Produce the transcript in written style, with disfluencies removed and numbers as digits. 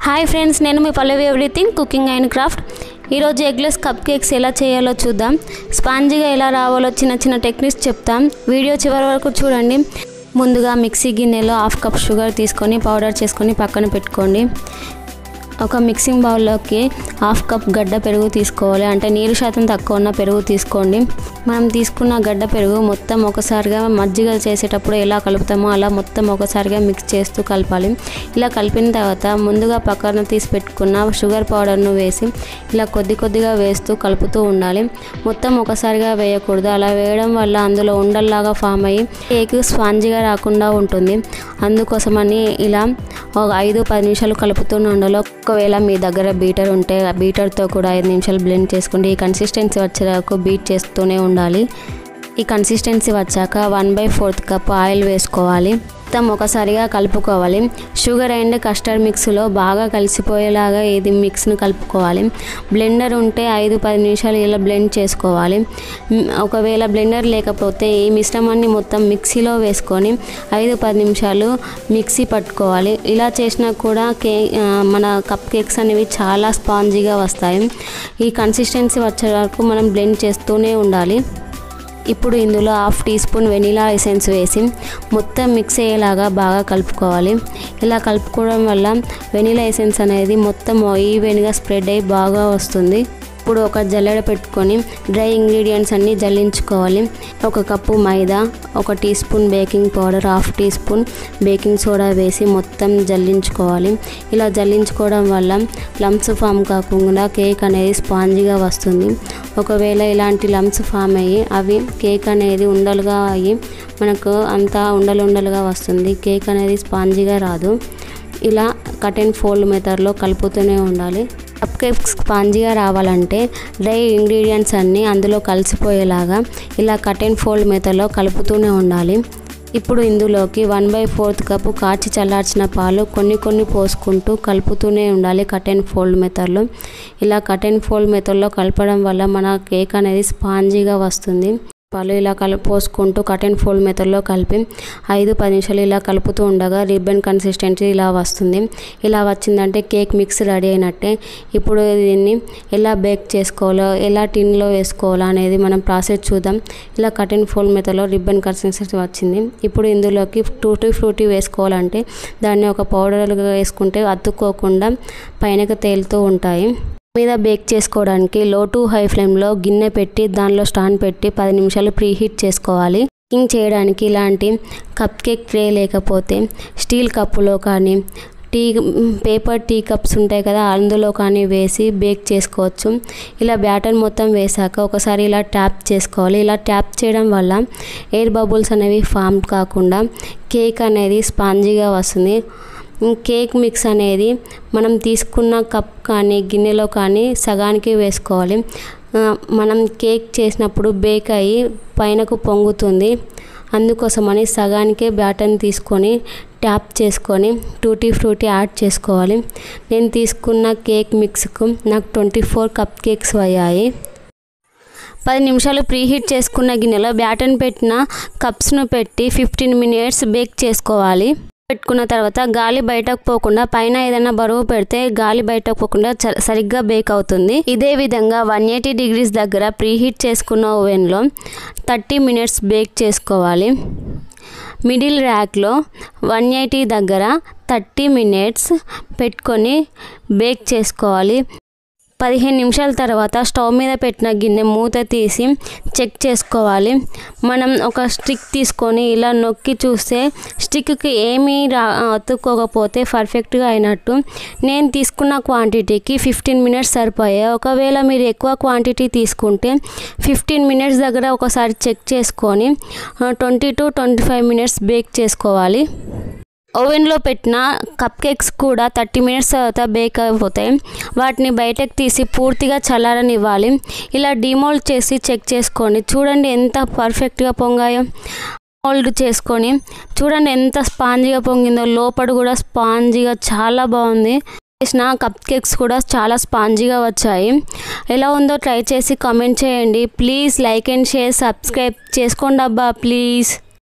Hi friends, నేను మీ పల్లవి everything cooking and craft. ఈరోజు eggless cup cakes ఎలా చేయాలో చూద్దాం. స్పాంజీగా ఎలా రావాలో చిన్న చిన్న టెక్నిక్స్ చెప్తాం. వీడియో చివరి వరకు చూడండి. ముందుగా మిక్సీ గిన్నెలో 1/2 కప్ షుగర్ తీసుకొని పౌడర్ చేసుకొని పక్కన పెట్టుకోండి. ఒక మిక్సింగ్ బౌల్లోకి 1/2 కప్ గడ్డ పెరుగు తీసుకోవాలి. అంటే నీరు శాతం తక్కువ ఉన్న పెరుగు తీసుకోండి. మనం తీసుకున్న గడ్డ పెరుగు మొత్తం ఒకసారిగా మజ్జిగ చేసేటప్పుడు ఎలా కలుపుతామో అలా మొత్తం ఒకసారిగా మిక్స్ చేస్తూ కలపాలి. ఇలా కలిపిన తర్వాత ముందుగా పక్కన తీసి పెట్టుకున్న షుగర్ పౌడర్ను వేసి ఇలా కొద్ది కొద్దిగా వేస్తూ కలుపుతూ ఉండాలి. మొత్తం ఒకసారిగా వేయకూడదు. అలా వేయడం వల్ల అందులో ఉండల్లాగా ఫామ్ అయ్యి కేక్ స్పాంజీగా రాకుండా ఉంటుంది. అందుకోసమని ఇలా ఒక 5-10 నిమిషాలు కలుపుతూ ఉండాలి. ఒకవేళ మీ దగ్గర బీటర్ ఉంటే ఆ బీటర్తో కూడా 5 నిమిషాలు బ్లెండ్ చేసుకోండి. ఈ కన్సిస్టెన్సీ వచ్చేదాకా బీట్ చేస్తూనే ఉండాలి. ఈ కన్సిస్టెన్సీ వచ్చాక 1/4 కప్ ఆయిల్ వేసుకోవాలి. మొత్తం ఒకసారిగా కలుపుకోవాలి. షుగర్ అండ్ కస్టర్డ్ మిక్స్లో బాగా కలిసిపోయేలాగా ఇది మిక్స్ను కలుపుకోవాలి. బ్లెండర్ ఉంటే 5-10 నిమిషాలు ఇలా బ్లెండ్ చేసుకోవాలి. ఒకవేళ బ్లెండర్ లేకపోతే ఈ మిశ్రమాన్ని మొత్తం మిక్సీలో వేసుకొని 5-10 నిమిషాలు మిక్సీ పట్టుకోవాలి. ఇలా చేసినా కూడా మన కప్ కేక్స్ అనేవి చాలా స్పాంజీగా వస్తాయి. ఈ కన్సిస్టెన్సీ వచ్చే వరకు మనం బ్లెండ్ చేస్తూనే ఉండాలి. ఇప్పుడు ఇందులో 1/2 టీ స్పూన్ వెనిలా ఎసెన్స్ వేసి మొత్తం మిక్స్ అయ్యేలాగా బాగా కలుపుకోవాలి. ఇలా కలుపుకోవడం వల్ల వెనిలా ఎసెన్స్ అనేది మొత్తం ఈవెన్గా స్ప్రెడ్ అయ్యి బాగా వస్తుంది. ఇప్పుడు ఒక జల్లెడ పెట్టుకొని డ్రై ఇంగ్రీడియంట్స్ అన్నీ జల్లించుకోవాలి. 1 cup maida, 1 teaspoon baking powder, 1/2 teaspoon baking soda వేసి మొత్తం జల్లించుకోవాలి. ఇలా జల్లించుకోవడం వల్ల లంప్స్ ఫామ్ కాకుండా కేక్ అనేది స్పాంజీగా వస్తుంది. ఒకవేళ ఇలాంటి లంప్స్ ఫామ్ అయ్యి అవి కేక్ అనేది ఉండలుగా అయ్యి మనకు అంతా ఉండలుగా వస్తుంది. కేక్ అనేది స్పాంజీగా రాదు. ఇలా కట్ అండ్ ఫోల్డ్ మెథడ్లో కలుపుతూనే ఉండాలి. కప్ కేక్స్ స్పాంజీగా రావాలంటే డ్రై ఇంగ్రీడియంట్స్ అన్నీ అందులో కలిసిపోయేలాగా ఇలా కట్ అండ్ ఫోల్డ్ మెథడ్లో కలుపుతూనే ఉండాలి. ఇప్పుడు ఇందులోకి 1/4 కప్పు కాచి చల్లార్చిన పాలు కొన్ని పోసుకుంటూ కలుపుతూనే ఉండాలి కట్ అండ్ ఫోల్డ్ మెథడ్లో. ఇలా కట్ అండ్ ఫోల్డ్ మెథడ్లో కలపడం వల్ల మన కేక్ అనేది స్పాంజీగా వస్తుంది. పాలు ఇలా పోసుకుంటూ కట్ అండ్ ఫోల్డ్ మెథడ్లో కలిపి 5-10 నిమిషాలు ఇలా కలుపుతూ ఉండగా రిబ్బన్ కన్సిస్టెన్సీ ఇలా వస్తుంది. ఇలా వచ్చిందంటే కేక్ మిక్స్ రెడీ అయినట్టే. ఇప్పుడు దీన్ని ఎలా బేక్ చేసుకోవాలో, ఎలా టిన్లో వేసుకోవాలో అనేది మనం ప్రాసెస్ చూద్దాం. ఇలా కట్ అండ్ ఫోల్డ్ మెథడ్లో రిబ్బన్ కన్సిస్టెన్సీ వచ్చింది. ఇప్పుడు ఇందులోకి టూటీ ఫ్రూటీ వేసుకోవాలంటే దాన్ని ఒక పౌడర్గా వేసుకుంటే అతుక్కోకుండా పైనకు తేలుతూ ఉంటాయి. మీద బేక్ చేసుకోవడానికి లో టు హై ఫ్లేమ్లో గిన్నె పెట్టి దానిలో స్టాండ్ పెట్టి 10 నిమిషాలు ప్రీ హీట్ చేసుకోవాలి. బేకింగ్ చేయడానికి ఇలాంటి కప్ కేక్ ట్రే లేకపోతే స్టీల్ కప్పులో కానీ పేపర్ టీ కప్స్ ఉంటాయి కదా, అందులో కానీ వేసి బేక్ చేసుకోవచ్చు. ఇలా బ్యాటర్ మొత్తం వేసాక ఒకసారి ఇలా ట్యాప్ చేసుకోవాలి. ఇలా ట్యాప్ చేయడం వల్ల ఎయిర్ బబుల్స్ అనేవి ఫామ్ కాకుండా కేక్ అనేది స్పాంజీగా వస్తుంది. కేక్ మిక్స్ అనేది మనం తీసుకున్న కప్ కానీ గిన్నెలో కానీ సగానికి వేసుకోవాలి. మనం కేక్ చేసినప్పుడు బేక్ అయ్యి పైనకు పొంగుతుంది. అందుకోసమని సగానికే బ్యాటర్ని తీసుకొని ట్యాప్ చేసుకొని టూటీ ఫ్రూటీ యాడ్ చేసుకోవాలి. నేను తీసుకున్న కేక్ మిక్స్కు నాకు 24 కప్ కేక్స్ అయ్యాయి. 10 నిమిషాలు ప్రీహీట్ చేసుకున్న గిన్నెలో బ్యాటర్ని పెట్టిన కప్స్ను పెట్టి 15 మినిట్స్ బేక్ చేసుకోవాలి. పెట్టుకున్న తర్వాత గాలి బయటకు పోకుండా పైన ఏదైనా బరువు పెడితే గాలి బయటకు పోకుండా సరిగ్గా బేక్ అవుతుంది. ఇదే విధంగా 180 డిగ్రీస్ దగ్గర ప్రీహీట్ చేసుకున్న ఓవెన్లో 30 మినిట్స్ బేక్ చేసుకోవాలి. మిడిల్ ర్యాక్లో 180 దగ్గర 30 మినిట్స్ పెట్టుకొని బేక్ చేసుకోవాలి. 15 నిమిషాల తర్వాత స్టవ్ మీద పెట్టిన గిన్నె మూత తీసి చెక్ చేసుకోవాలి. మనం ఒక స్టిక్ తీసుకొని ఇలా నొక్కి చూస్తే స్టిక్కి ఏమీ అతుక్కోకపోతే పర్ఫెక్ట్గా అయినట్టు. నేను తీసుకున్న క్వాంటిటీకి 15 మినిట్స్ సరిపోయాయి. ఒకవేళ మీరు ఎక్కువ క్వాంటిటీ తీసుకుంటే 15 మినిట్స్ దగ్గర ఒకసారి చెక్ చేసుకొని 20-25 మినిట్స్ బేక్ చేసుకోవాలి. ఓవెన్లో పెట్టిన కప్ కేక్స్ కూడా 30 మినిట్స్ తర్వాత బేక్ అయిపోతాయి. వాటిని బయటకు తీసి పూర్తిగా చల్లారనివ్వాలి. ఇలా డిమోల్డ్ చేసి చెక్ చేసుకోండి. చూడండి ఎంత పర్ఫెక్ట్గా పొంగాయో. మోల్డ్ చేసుకొని చూడండి ఎంత స్పాంజీగా పొంగిందో. లోపల కూడా స్పాంజీగా చాలా బాగుంది. చేసిన కప్ కేక్స్ కూడా చాలా స్పాంజీగా వచ్చాయి. ఎలా ఉందో ట్రై చేసి కామెంట్ చేయండి. Please like and share, subscribe చేసుకోండి అబ్బా ప్లీజ్.